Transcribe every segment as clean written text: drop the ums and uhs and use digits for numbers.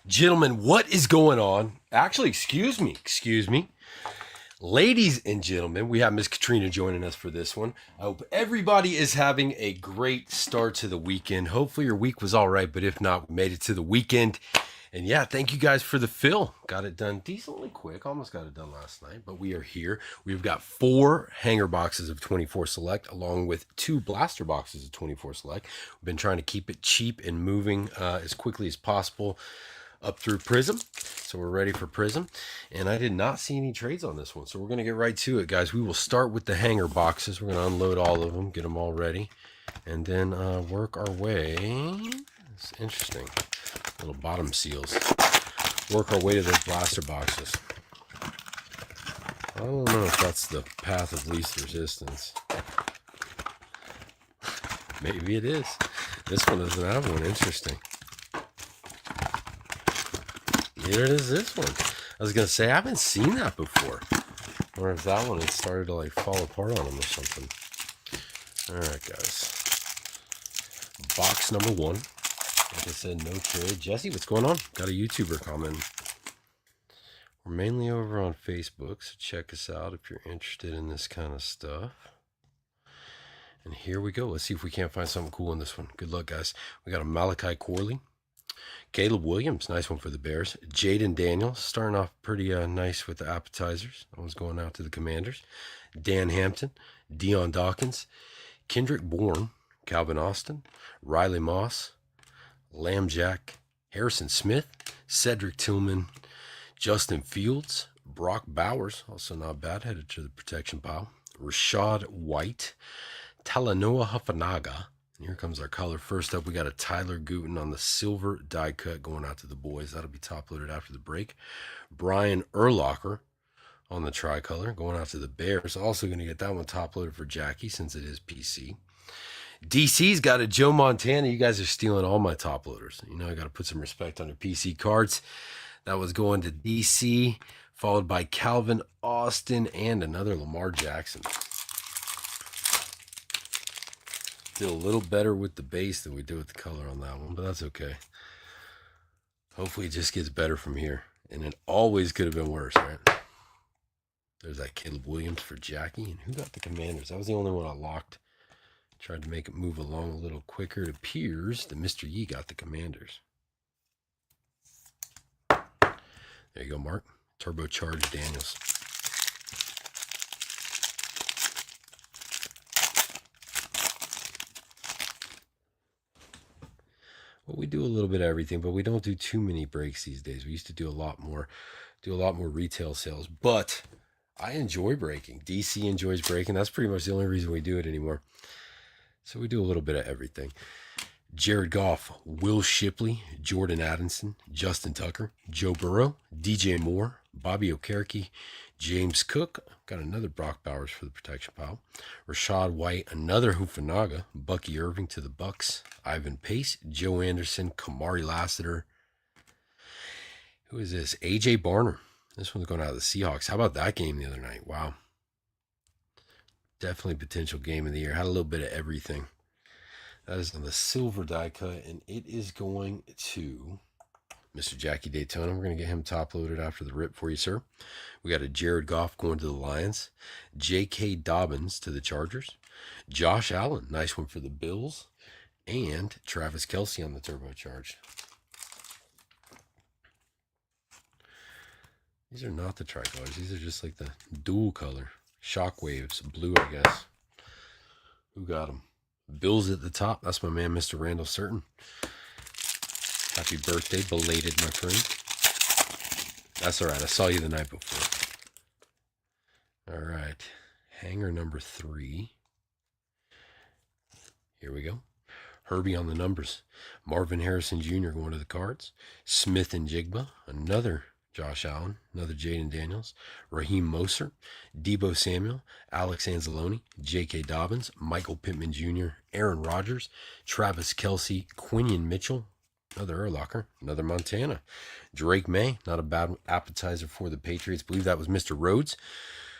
Gentlemen, what is going on? Actually, excuse me. Ladies and gentlemen, we have Miss Katrina joining us for this one. I hope everybody is having a great start to the weekend. Hopefully your week was all right, but if not, we made it to the weekend. And yeah, thank you guys for the fill. Got it done decently quick. Almost got it done last night, but we are here. We've got 4 hanger boxes of 24 Select along with 2 blaster boxes of 24 Select. We've been trying to keep it cheap and moving as quickly as possible up through Prism. So we're ready for Prism. And I did not see any trades on this one. So we're going to get right to it, guys. We will start with the hanger boxes. We're going to unload all of them, get them all ready, and then work our way. It's interesting. Little bottom seals. Work our way to those blaster boxes. I don't know if that's the path of least resistance. Maybe it is. This one doesn't have one. Interesting. Here it is, this one. I was going to say, I haven't seen that before. Or if that one had started to like fall apart on them or something. Alright, guys. Box number 1. Like I said, no trade. Jesse, what's going on? Got a YouTuber comment. We're mainly over on Facebook, so check us out if you're interested in this kind of stuff. And here we go. Let's see if we can't find something cool in this one. Good luck, guys. We got a Malachi Corley. Caleb Williams, nice one for the Bears. Jaden Daniels, starting off pretty nice with the appetizers. That one's going out to the Commanders. Dan Hampton, Deion Dawkins, Kendrick Bourne, Calvin Austin, Riley Moss, Lamb Jack, Harrison Smith, Cedric Tillman, Justin Fields, Brock Bowers, also not bad, headed to the protection pile. Rashad White, Talanoa Hufanaga. And here comes our color. First up, we got a Tyler Gooten on the silver die cut going out to the boys. That'll be top loaded after the break. Brian Urlacher on the tricolor going out to the Bears. Also going to get that one top loaded for Jackie since it is PC. DC's got a Joe Montana. You guys are stealing all my top loaders. You know, I got to put some respect on your PC cards. That was going to DC, followed by Calvin Austin and another Lamar Jackson. Did a little better with the base than we did with the color on that one, but that's okay. Hopefully it just gets better from here. And it always could have been worse, right? There's that Caleb Williams for Jackie. And who got the Commanders? That was the only one I locked. Tried to make it move along a little quicker. It appears that Mr. Yee got the Commanders. There you go, Mark. Turbocharged Daniels. Well, we do a little bit of everything, but we don't do too many breaks these days. We used to do a lot more retail sales, but I enjoy breaking. DC enjoys breaking. That's pretty much the only reason we do it anymore. So we do a little bit of everything. Jared Goff, Will Shipley, Jordan Addison, Justin Tucker, Joe Burrow, DJ Moore, Bobby Okereke, James Cook. Got another Brock Bowers for the protection pile. Rashad White, another Hufanaga. Bucky Irving to the Bucks. Ivan Pace, Joe Anderson, Kamari Lassiter. Who is this? AJ Barner. This one's going out of the Seahawks. How about that game the other night? Wow. Definitely potential game of the year. Had a little bit of everything. That is on the silver die cut, and it is going to Mr. Jackie Daytona. We're going to get him top loaded after the rip for you, sir. We got a Jared Goff going to the Lions. J.K. Dobbins to the Chargers. Josh Allen, nice one for the Bills. And Travis Kelce on the turbocharged. These are not the tricolors. These are just like the dual color. Shockwaves, blue, I guess. Who got them? Bills at the top. That's my man, Mr. Randall Certain. Happy birthday, belated, my friend. That's all right. I saw you the night before. All right. Hanger number 3. Here we go. Herbie on the numbers. Marvin Harrison Jr. going to the Cards. Smith and Jigba. Another Josh Allen. Another Jaden Daniels. Raheem Mostert. Debo Samuel. Alex Anzalone. J.K. Dobbins. Michael Pittman Jr. Aaron Rodgers. Travis Kelce. Quinion Mitchell. Another Urlacher, another Montana. Drake May, not a bad appetizer for the Patriots. I believe that was Mr. Rhodes,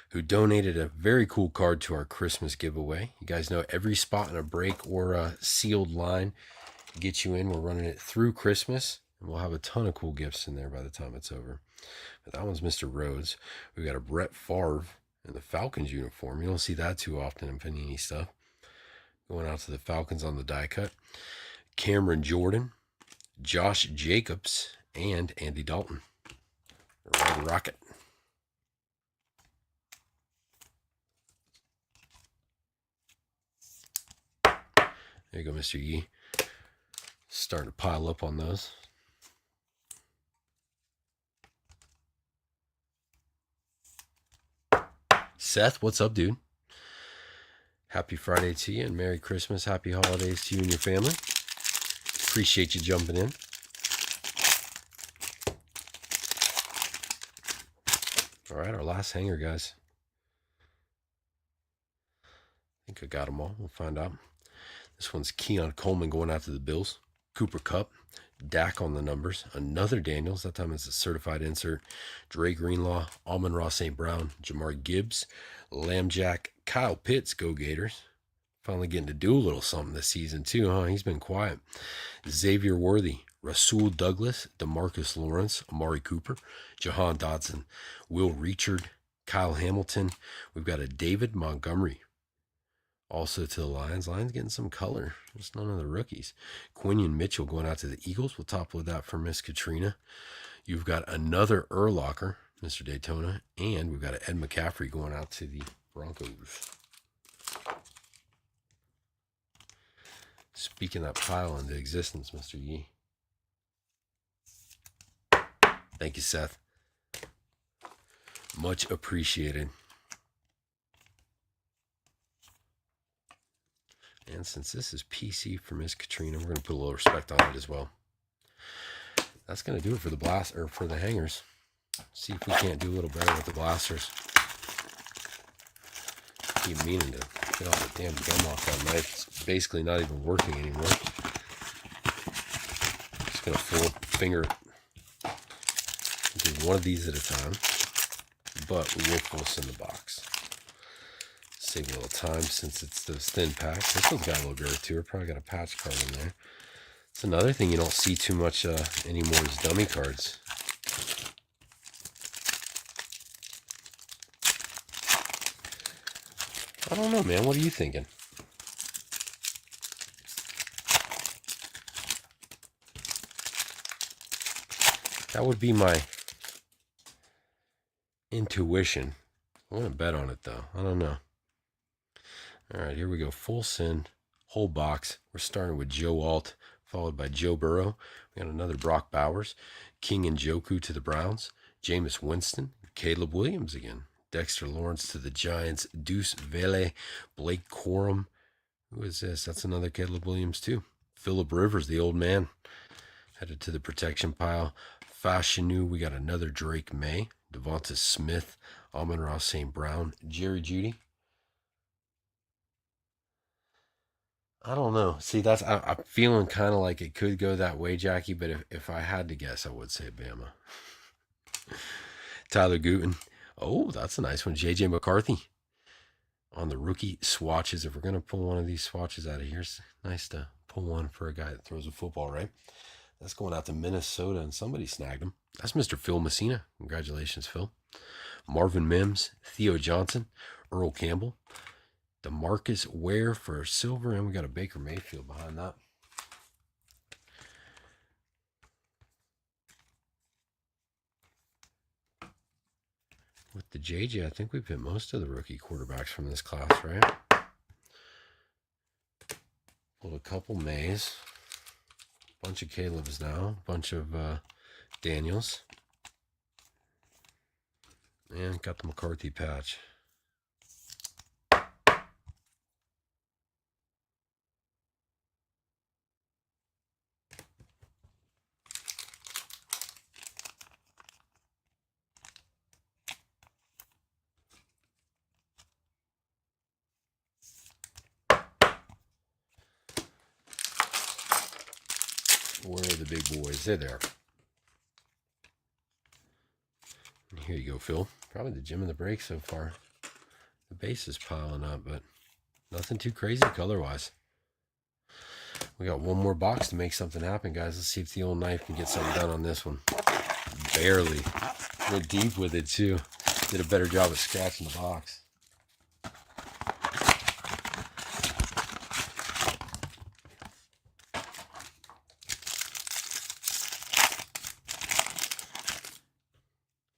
who donated a very cool card to our Christmas giveaway. You guys know every spot in a break or a sealed line gets you in. We're running it through Christmas, and we'll have a ton of cool gifts in there by the time it's over. But that one's Mr. Rhodes. We got a Brett Favre in the Falcons uniform. You don't see that too often in Panini stuff. Going out to the Falcons on the die cut. Cameron Jordan, Josh Jacobs, and Andy Dalton. Red Rocket. There you go, Mr. Yee. Starting to pile up on those. Seth, what's up, dude? Happy Friday to you and Merry Christmas. Happy holidays to you and your family. Appreciate you jumping in. All right, our last hanger, guys. I think I got them all. We'll find out. This one's Keon Coleman going out to the Bills. Cooper Kupp. Dak on the numbers. Another Daniels. That time it's a certified insert. Dre Greenlaw. Amon-Ra St. Brown. Jamar Gibbs. Lambjack. Kyle Pitts. Go Gators. Finally getting to do a little something this season too, huh? He's been quiet. Xavier Worthy. Rasul Douglas. DeMarcus Lawrence. Amari Cooper. Jahan Dodson. Will Richard. Kyle Hamilton. We've got a David Montgomery. Also to the Lions. Lions getting some color. Just none of the rookies. Quinion Mitchell going out to the Eagles. We'll top load that for Miss Katrina. You've got another Urlacher, Mr. Daytona. And we've got an Ed McCaffrey going out to the Broncos. Speaking that pile into existence, Mr. Yee. Thank you, Seth. Much appreciated. And since this is PC for Miss Katrina, we're going to put a little respect on it as well. That's going to do it for the blast or for the hangers. See if we can't do a little better with the blasters. Keep meaning to get all the damn gum off that knife. It's basically not even working anymore. Just going to full finger do one of these at a time, but we will full send the box. Save a little time since it's those thin packs. This one's got a little girth to it. Probably got a patch card in there. It's another thing you don't see too much anymore is dummy cards. I don't know, man. What are you thinking? That would be my intuition. I want to bet on it, though. I don't know. All right, here we go. Full send, whole box. We're starting with Joe Alt, followed by Joe Burrow. We got another Brock Bowers. King Njoku to the Browns. Jameis Winston. Caleb Williams again. Dexter Lawrence to the Giants. Deuce Vele. Blake Corum. Who is this? That's another Caleb Williams, too. Phillip Rivers, the old man. Headed to the protection pile. Fashanu. We got another Drake May. Devonta Smith. Amon-Ra St. Brown. Jerry Jeudy. I don't know. See, I'm feeling kind of like it could go that way, Jackie, but if I had to guess, I would say Bama. Tyler Gooten. Oh, that's a nice one. J.J. McCarthy on the rookie swatches. If we're going to pull one of these swatches out of here, it's nice to pull one for a guy that throws a football, right? That's going out to Minnesota, and somebody snagged him. That's Mr. Phil Messina. Congratulations, Phil. Marvin Mims, Theo Johnson, Earl Campbell. DeMarcus Ware for silver, and we got a Baker Mayfield behind that. With the JJ, I think we've hit most of the rookie quarterbacks from this class, right? Pulled a couple Mays. Bunch of Caleb's now. Bunch of Daniels. And got the McCarthy patch. Where are the big boys? There they are. Here you go, Phil. Probably the gem of the break so far. The base is piling up, but nothing too crazy color-wise. We got one more box to make something happen, guys. Let's see if the old knife can get something done on this one. Barely. Went deep with it, too. Did a better job of scratching the box.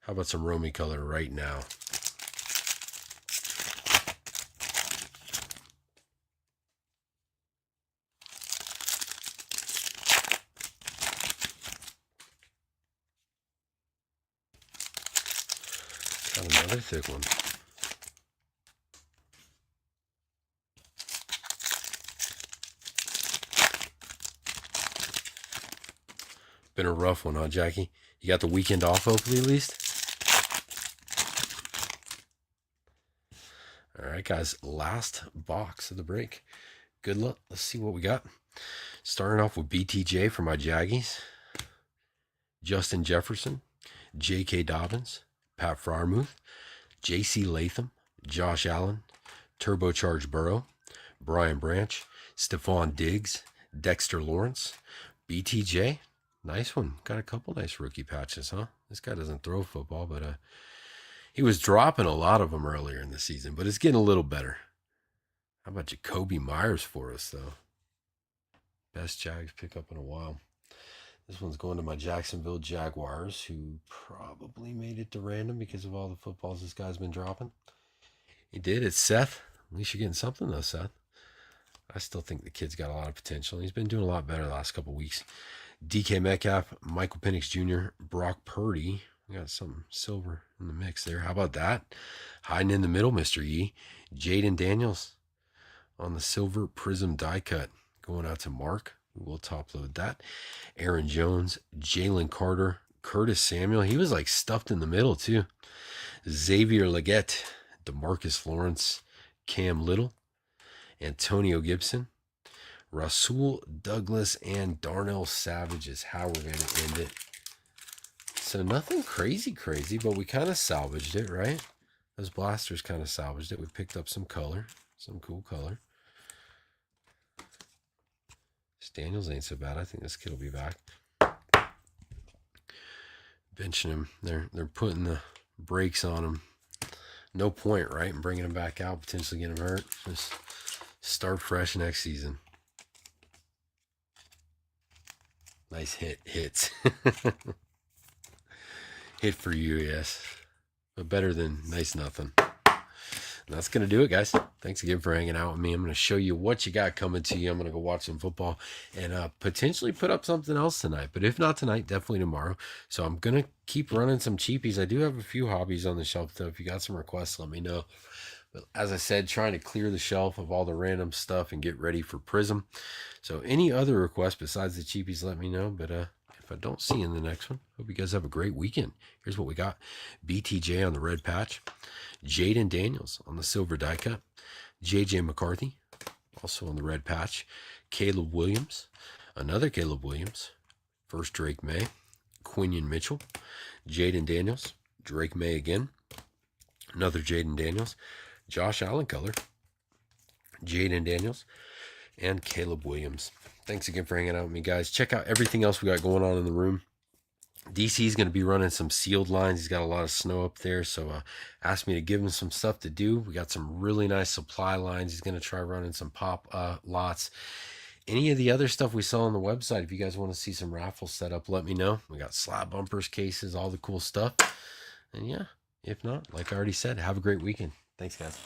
How about some Romy color right now? Got another thick one. Been a rough one, huh, Jackie? You got the weekend off, hopefully, at least? All right, guys, last box of the break. Good luck. Let's see what we got. Starting off with BTJ for my Jaggies. Justin Jefferson, J.K. Dobbins, Pat Freiermuth, J.C. Latham, Josh Allen, Turbocharged Burrow, Brian Branch, Stephon Diggs, Dexter Lawrence, BTJ. Nice one. Got a couple nice rookie patches, huh? This guy doesn't throw football, but he was dropping a lot of them earlier in the season, but it's getting a little better. How about Jacoby Myers for us, though? Best Jags pickup in a while. This one's going to my Jacksonville Jaguars, who probably made it to random because of all the footballs this guy's been dropping. He did. It's Seth. At least you're getting something, though, Seth. I still think the kid's got a lot of potential. He's been doing a lot better the last couple weeks. DK Metcalf, Michael Penix Jr., Brock Purdy. We got some silver in the mix there. How about that? Hiding in the middle, Mr. E. Jaden Daniels on the silver prism die cut. Going out to Mark. We'll top load that. Aaron Jones, Jalen Carter, Curtis Samuel. He was like stuffed in the middle too. Xavier Legette, DeMarcus Lawrence, Cam Little, Antonio Gibson, Rasul Douglas, and Darnell Savage is how we're going to end it. So nothing crazy, but we kind of salvaged it, right? Those blasters kind of salvaged it. We picked up some color, some cool color. Daniels ain't so bad. I think this kid will be back. Benching him. They're putting the brakes on him. No point, right? And bringing him back out, potentially getting him hurt. Just start fresh next season. Nice hits. Hit for you, yes. But better than nice nothing. And that's going to do it, guys. Thanks again for hanging out with me. I'm going to show you what you got coming to you. I'm going to go watch some football and potentially put up something else tonight. But if not tonight, definitely tomorrow. So I'm going to keep running some cheapies. I do have a few hobbies on the shelf, though. If you got some requests, let me know. But as I said, trying to clear the shelf of all the random stuff and get ready for Prism. So any other requests besides the cheapies, let me know. But if I don't see you in the next one, hope you guys have a great weekend. Here's what we got. BTJ on the red patch. Jaden Daniels on the silver die cut. JJ McCarthy, also on the red patch. Caleb Williams, another Caleb Williams. First Drake May. Quinion Mitchell. Jaden Daniels. Drake May again. Another Jaden Daniels. Josh Allen color. Jaden Daniels. And Caleb Williams. Thanks again for hanging out with me, guys. Check out everything else we got going on in the room. DC is going to be running some sealed lines. He's got a lot of snow up there, so asked me to give him some stuff to do. We got some really nice supply lines. He's going to try running some pop lots. Any of the other stuff we saw on the website, if you guys want to see some raffles set up, let me know. We got slab bumpers, cases, all the cool stuff. And yeah, if not, like I already said, have a great weekend. Thanks, guys.